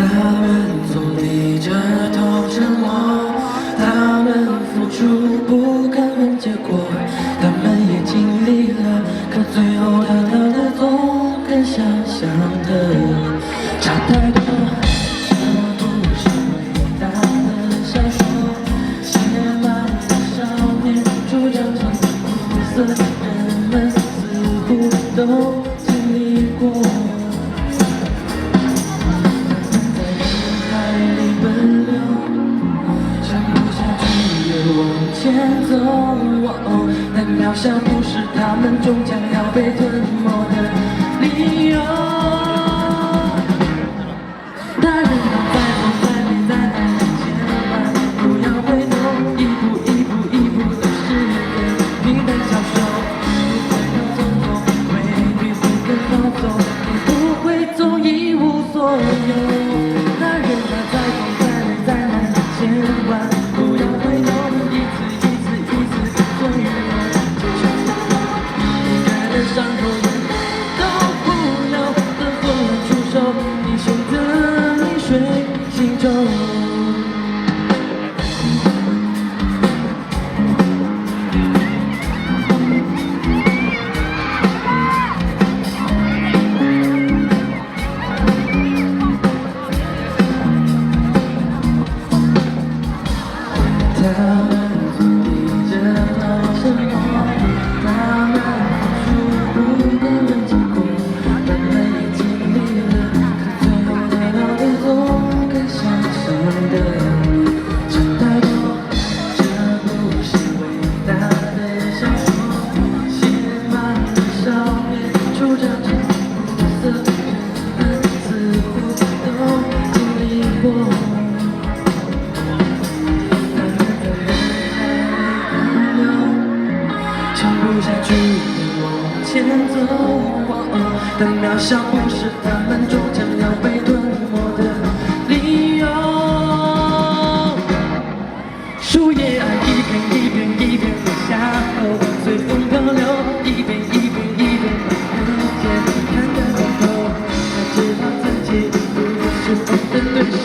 们总低着头沉默，他们付出不敢问结果，他们也尽力了，可最后得到的总跟想象的差太多。这不是伟大的小说，写满了少年主张成苦涩，人们似乎都经历过。前走，但渺小不是他们终将要被吞没的理由。大人们再疯再美再爱，千万不要回头，一步一步一步都是个平淡消瘦。不会有冲动，未必会更放纵，也不会总一无所有。大人们再疯再美再爱，千万不要回头。伤口都不要等风浪出手，你选择溺水心中。他们总低着头沉默，他们下去往前走，但渺小不是他们终将要被吞没的理由。树叶啊，一片一片一片的下落，随风漂流，一片一片一片把人间看得通透，才知道自己不是风的对手。